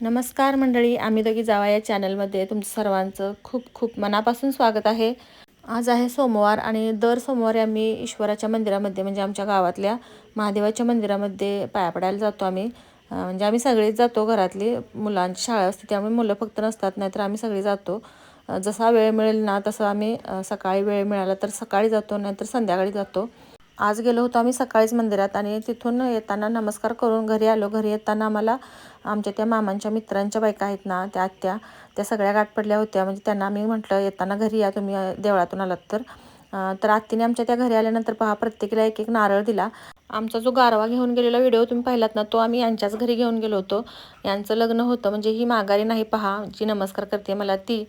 नमस्कार मंडळी, आम्ही दोघी जावा या चॅनलमध्ये तुमचं सर्वांचं खूप खूप मनापासून स्वागत आहे. आज आहे सोमवार आणि दर सोमवारी आम्ही ईश्वराच्या मंदिरामध्ये म्हणजे आमच्या गावातल्या महादेवाच्या मंदिरामध्ये पाया पडायला जातो आम्ही. म्हणजे आम्ही सगळेच जातो, घरातली मुलांची शाळा असते त्यामुळे मुलं फक्त नसतात, नाहीतर आम्ही सगळे जातो. जसा वेळ मिळेल ना तसं आम्ही सकाळी वेळ मिळाला तर सकाळी जातो, नाहीतर संध्याकाळी जातो. आज गेलो होतो आम्ही सकाळीच मंदिरात आणि तिथून येताना नमस्कार करून घरी आलो. घरी येताना आम्हाला आमच्या त्या मामांच्या मित्रांच्या बायका आहेत ना, त्या सगळ्या गाठ पडल्या होत्या. म्हणजे त्यांना आम्ही म्हटलं, येताना घरी या तुम्ही, देवळातून आलात तर. तर आत्तीने आमच्या त्या घरी आल्यानंतर पहा प्रत्येकीला एक एक नारळ दिला. आमचा जो गारवा घेऊन गेलेला व्हिडिओ तुम्ही पाहिलात ना, तो आम्ही यांच्याच घरी घेऊन गेलो होतो. यांचं लग्न होतं, म्हणजे ही माघारी नाही पहा, जी नमस्कार करते मला ती.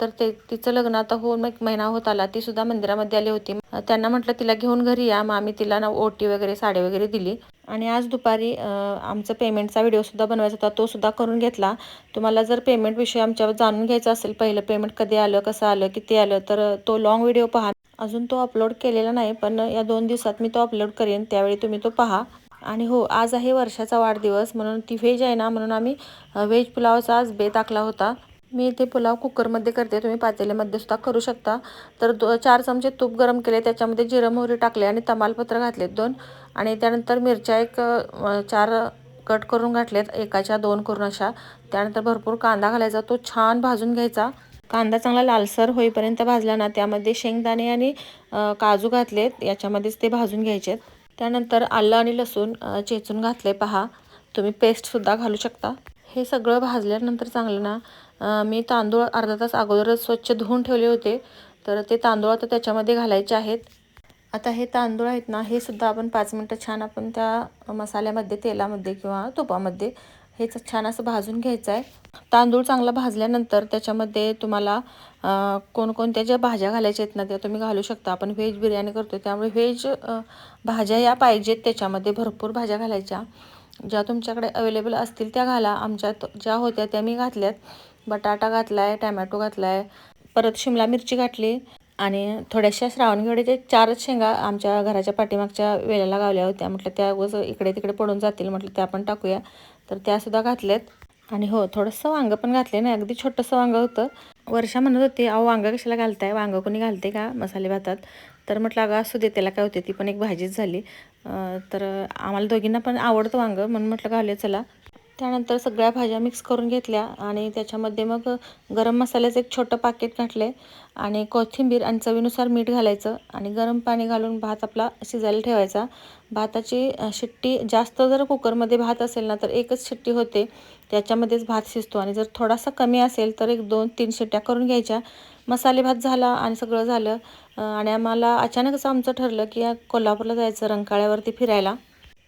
तर तिचं लग्न आता होऊन एक महिना होत आला. ती सुद्धा मंदिरामध्ये आली होती. त्यांना म्हटलं तिला घेऊन घरी या. मग आम्ही तिला ना ओटी वगैरे साडी वगैरे दिली. आणि आज दुपारी आमचं पेमेंटचा व्हिडिओसुद्धा बनवायचा होता, तो सुद्धा करून घेतला. तुम्हाला जर पेमेंटविषयी आमच्यावर जाणून घ्यायचं असेल, पहिलं पेमेंट कधी आलं, कसं आलं, किती आलं, तर तो लाँग व्हिडिओ पहा. अजून तो अपलोड केलेला नाही, पण या 2 दिवसात मी तो अपलोड करेन, त्यावेळी तुम्ही तो पहा. आणि हो, आज आहे वर्षाचा वाढदिवस, म्हणून ती व्हेज आहे ना, म्हणून आम्ही व्हेज पुलावचा आज बेत आखला होता. मी इथे पुलाव कुकरमध्ये करते, तुम्ही पातेल्यामध्ये सुद्धा करू शकता. तर 4 चमचे तूप गरम केले, त्याच्यामध्ये जिरं मोहरी टाकले आणि तमालपत्र घातले 2. आणि त्यानंतर मिरच्या एक 4 कट करून घातलेत, एकाच्या 2 करून अशा. त्यानंतर भरपूर कांदा घालायचा, तो छान भाजून घ्यायचा. कांदा चांगला लालसर होईपर्यंत भाजला ना, त्यामध्ये शेंगदाणे आणि काजू घातलेत, याच्यामध्येच ते भाजून घ्यायचेत. त्यानंतर आलं आणि लसूण चेचून घातले पहा, तुम्ही पेस्टसुद्धा घालू शकता. हे सगळं भाजल्यानंतर चांगलं ना, मी तांदूळ अर्धा तास अगोदरच स्वच्छ धुवून ठेवले होते, तर ते तांदूळ आता त्याच्यामध्ये घालायचे आहेत. आता हे तांदूळ आहेत ना, हे सुद्धा आपण 5 मिनटं छान आपण त्या मसाल्यामध्ये, तेलामध्ये किंवा तुपामध्ये हेच छान असं भाजून घ्यायचं आहे. तांदूळ चांगला भाजल्यानंतर त्याच्यामध्ये तुम्हाला कोणकोणत्या ज्या भाज्या घालायच्या आहेत ना, त्या तुम्ही घालू शकता. आपण व्हेज बिर्याणी करतो त्यामुळे व्हेज भाज्या या पाहिजेत, त्याच्यामध्ये भरपूर भाज्या घालायच्या. ज्या तुमच्याकडे अवेलेबल असतील त्या घाला. आमच्यात ज्या होत्या त्या मी घातल्यात. बटाटा घातला आहे, टॅमॅटो घातला आहे, परत शिमला मिरची घातली आणि थोड्याशा श्रावणगडीचे 4च शेंगा आमच्या घराच्या पाठीमागच्या वेळेला गावल्या होत्या. म्हटलं त्या उगाच इकडे तिकडे पडून जातील, म्हटलं त्या पण टाकूया, तर त्यासुद्धा घातल्यात. आणि हो, थोडंसं वांगं पण घातले ना, अगदी छोटंसं वांगं होतं. वर्षा म्हणत होती, अहो वांगं कशाला घालताय, वांगं कोणी घालते का मसाले भातात? तर म्हटलं अगं असू दे, त्याला काय होते, ती पण एक भाजीच झाली. तर आम्हाला दोघींना पण आवडतं वांगं, म्हणून म्हटलं घालूया चला. त्यानंतर सगळ्या भाज्या मिक्स करून घेतल्या आणि त्याच्यामध्ये मग गरम मसाल्याचं एक छोटं पाकीट घातले आणि कोथिंबीर आणि चवीनुसार मीठ घालायचं आणि गरम पाणी घालून भात आपला शिजायला ठेवायचा. भाताची शिट्टी जास्त, जर कुकरमध्ये भात असेल ना तर एकच शिट्टी होते, त्याच्यामध्येच भात शिजतो. आणि जर थोडासा कमी असेल तर एक 2-3 शिट्ट्या करून घ्यायच्या. मसाले भात झाला आणि सगळं झालं. आणि आम्हाला अचानकच आमचं ठरलं की कोल्हापूरला जायचं, रंकाळ्यावरती फिरायला.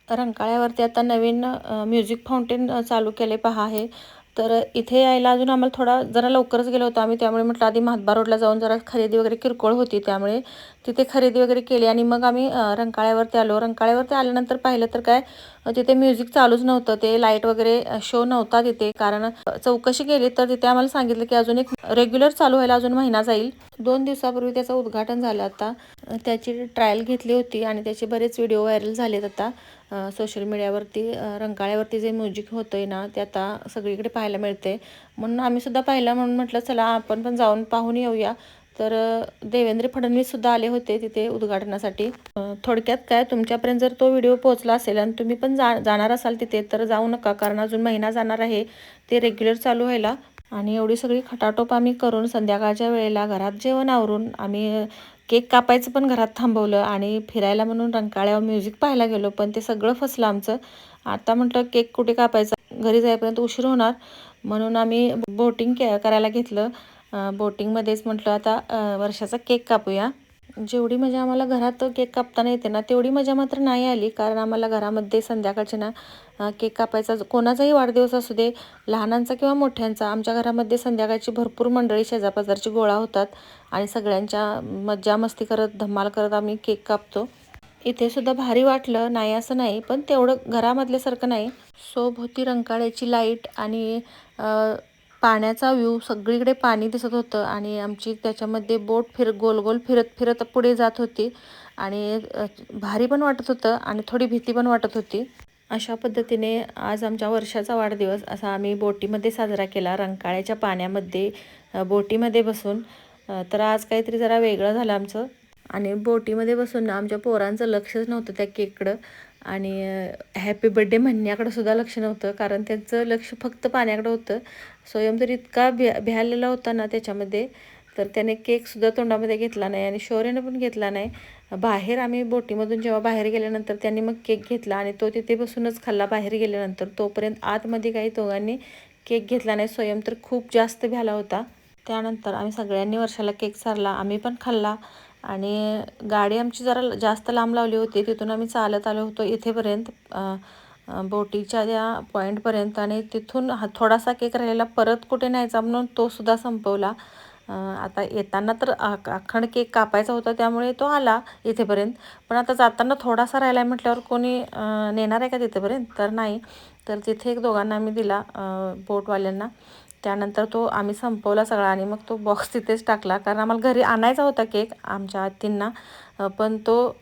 रंकाळ्यावरती आता नवीन म्युझिक फाउंटेन चालू केले पहा आहे. तर इथे यायला अजून आम्हाला जरा लवकरच गेलो होतो आम्ही, त्यामुळे म्हटलं आधी महाद्वार रोडला जाऊन जरा खरेदी वगैरे किरकोळ होती, त्यामुळे तिथे खरेदी वगैरे केली आणि मग आम्ही रंकाळ्यावरती आलो. रंकाळ्यावरती आल्यानंतर पाहिलं तर काय, तिथे म्युझिक चालूच नव्हतं, ते लाईट वगैरे शो नव्हता तिथे. कारण चौकशी केली तर तिथे आम्हाला सांगितलं की अजून एक रेग्युलर चालू व्हायला अजून महिना जाईल. 2 दिवसापूर्वी त्याचं उद्घाटन झालं. आता त्याची ट्रायल घेतली होती आणि त्याचे बरेच व्हिडिओ व्हायरल झालेत आता सोशल मीडियावरती. रंकाळ्यावरती जे म्युझिक होतं आहे ना, ते आता सगळीकडे पाहायला मिळते, म्हणून आम्ही सुद्धा पाहिलं. म्हणून म्हटलं चला आपण पण जाऊन पाहून येऊया. तर देवेंद्र फडणवीससुद्धा आले होते तिथे उद्घाटनासाठी. थोडक्यात काय, तुमच्यापर्यंत जर तो व्हिडिओ पोहोचला असेल आणि तुम्ही पण जाणार असाल तिथे, तर जाऊ नका, कारण अजून महिना जाणार आहे ते रेग्युलर चालू व्हायला. आणि एवढी सगळी खटाटोप आम्ही करून संध्याकाळच्या वेळेला घरात जेवण आवरून आम्ही केक कापायचं पण घरात थांबवलं आणि फिरायला म्हणून रंकाळ्यावर म्युझिक पाहायला गेलो, पण ते सगळं फसलं आमचं. आता म्हटलं केक कुठे कापायचा, घरी जाईपर्यंत उशीर होणार, म्हणून आम्ही बोटिंग करायला घेतलं. बोटिंगमध्येच म्हटलं आता वर्षाचा केक कापूया. जेवढी मजा आम्हाला घरात केक कापताना येते ना, तेवढी मजा मात्र नाही आली, कारण आम्हाला घरामध्ये संध्याकाळचे ना केक कापायचा, कोणाचाही वाढदिवस असू दे, लहानांचा किंवा मोठ्यांचा, आमच्या घरामध्ये संध्याकाळची भरपूर मंडळी शेजापाजारची गोळा होतात आणि सगळ्यांच्या मज्जा मस्ती करत, धमाल करत आम्ही केक कापतो. इथे सुद्धा भारी वाटलं, नाही असं नाही, पण तेवढं घरामधल्यासारखं नाही. सोबती रंकाळ्याची लाईट आणि पाण्याचा व्ह्यू, सगळीकडे पाणी दिसत होतं आणि आमची त्याच्यामध्ये बोट गोल गोल फिरत फिरत पुढे जात होती आणि भारी पण वाटत होतं आणि थोडी भीती पण वाटत होती. अशा पद्धतीने आज आमच्या वर्षाचा वाढदिवस असा आम्ही बोटीमध्ये साजरा केला, रंकाळ्याच्या पाण्यामध्ये बोटीमध्ये बसून. तर आज काहीतरी जरा वेगळं झालं आमचं. आणि बोटीमध्ये बसून ना आमच्या पोरांचं लक्षच नव्हतं त्या केककडं आणि हॅपी बड्डे म्हणण्याकडं सुद्धा लक्ष नव्हतं, कारण त्यांचं लक्ष फक्त पाण्याकडं होतं. स्वयं तर इतका भ्यालेला होता ना त्याच्यामध्ये, तर त्याने केकसुद्धा तोंडामध्ये घेतला नाही आणि शौर्यनं पण घेतला नाही. बाहेर आम्ही बोटीमधून जेव्हा बाहेर गेल्यानंतर त्यांनी मग केक घेतला आणि तो तिथे बसूनच खाल्ला बाहेर गेल्यानंतर. तोपर्यंत आतमध्ये काही दोघांनी केक घेतला नाही. स्वयं तर खूप जास्त भ्याला होता. त्यानंतर आम्ही सगळ्यांनी वर्षाला केक चारला, आम्ही पण खाल्ला. आणि गाडी आमची जरा जास्त लांब लावली होती, तिथून आम्ही चालत आलो होतो इथेपर्यंत बोटीच्या त्या पॉईंटपर्यंत. आणि तिथून थोडासा केक राहिलेला परत कुठे न्यायचा म्हणून तो सुद्धा संपवला. आता येताना तर अखंड केक कापायचा होता त्यामुळे तो आला इथेपर्यंत, पण आता जाताना थोडासा राहिला आहे म्हटल्यावर कोणी नेणार आहे का तिथेपर्यंत? तर नाही. तर तिथे एक दोघांना आम्ही दिला बोटवाल्यांना. त्यानंतर तो आम्ही संपवला सगळा आणि मग तो बॉक्स तिथेच टाकला, कारण आम्हाला घरी आणायचा होता केक आमच्या आत्तींना. पण तो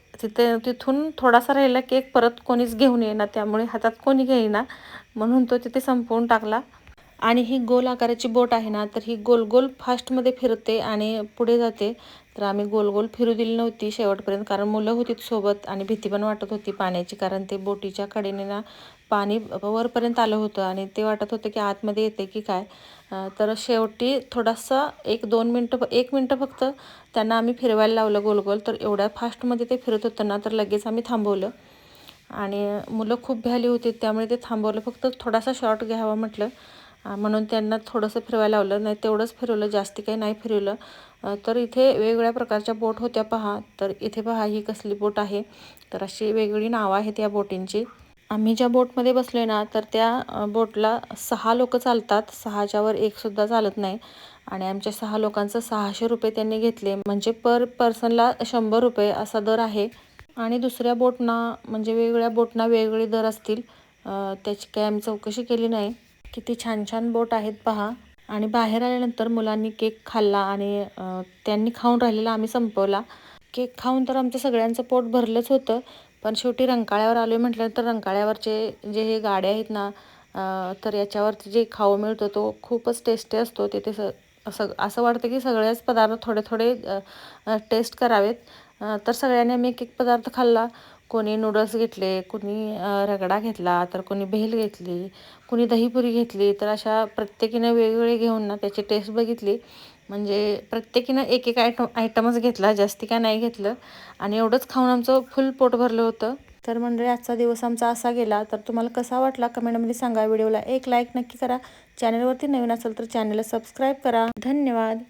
तिथून थोडासा राहिला केक परत कोणीच घेऊन येईना, त्यामुळे हातात कोणी घेईना म्हणून तो तिथे संपवून टाकला. आणि ही गोल आकाराची बोट आहे ना, तर ही गोल गोल फास्टमध्ये फिरते आणि पुढे जाते. तर आम्ही गोल गोल फिरू दिली नव्हती शेवटपर्यंत, कारण मुलं होती सोबत आणि भीती पण वाटत होती पाण्याची, कारण ते बोटीच्या कडेने ना पाणी वरपर्यंत आलं होतं आणि ते वाटत होतं की आतमध्ये येते की काय. तर शेवटी थोडासा 1 मिनटं फक्त त्यांना आम्ही फिरवायला लावलं गोल गोल. तर एवढ्या फास्टमध्ये ते फिरत होतं ना, तर लगेच आम्ही थांबवलं आणि मुलं खूप भ्याली होती त्यामुळे ते थांबवलं. फक्त थोडासा शॉट घ्यावा म्हटलं म्हणून त्यांना थोडंसं फिरवायला लावलं. नाही तेवढंच फिरवलं, जास्ती काही नाही फिरवलं. तर इथे वेगवेगळ्या प्रकारच्या बोट होत्या पहा. तर इथे पहा ही कसली बोट आहे. तर अशी वेगवेगळी नावं आहेत या बोटींची. आम्ही ज्या बोटमध्ये बसलोय ना, तर त्या बोटला 6 लोकं चालतात, 6च्या वर एकसुद्धा चालत नाही. आणि आमच्या 6 लोकांचं 600 रुपये त्यांनी घेतले, म्हणजे पर पर्सनला 100 रुपये असा दर आहे. आणि दुसऱ्या बोटना म्हणजे वेगवेगळ्या बोटना वेगवेगळे दर असतील, त्याची काही आम्ही चौकशी केली नाही. किती छान छान बोट आहेत पहा. आणि बाहेर आल्यानंतर मुलांनी केक खाल्ला आणि त्यांनी खाऊन राहिलेला आम्ही संपवला. केक खाऊन तर आमचं सगळ्यांचं पोट भरलंच होतं. पण शेवटी रंकाळ्यावर आलो आहे म्हटल्यानंतर रंकाळ्यावरचे जे हे गाड्या आहेत ना, तर याच्यावरती जे खाऊ मिळतो तो खूपच टेस्टी असतो. तिथे असं वाटतं की सगळेच पदार्थ थोडे थोडे टेस्ट करावेत. तर सगळ्यांनी आम्ही एक एक पदार्थ खाल्ला. कोणी नूडल्स घेतले, कोणी रगडा घेतला, तर कोणी भेल घेतली, कोणी दहीपुरी घेतली. तर अशा प्रत्येकीनं वेगवेगळे घेऊन ना त्याची टेस्ट बघितली. म्हणजे प्रत्येकीनं एक एक आयटमच घेतला, जास्ती काय नाही घेतलं. आणि एवढंच खाऊन आमचं फुल पोट भरलं होतं. तर मंडळी आजचा दिवस आमचा असा गेला. तर तुम्हाला कसा वाटला कमेंटमध्ये सांगा. व्हिडिओला एक लाईक नक्की करा. चॅनलवरती नवीन असेल तर चॅनलला सबस्क्राईब करा. धन्यवाद.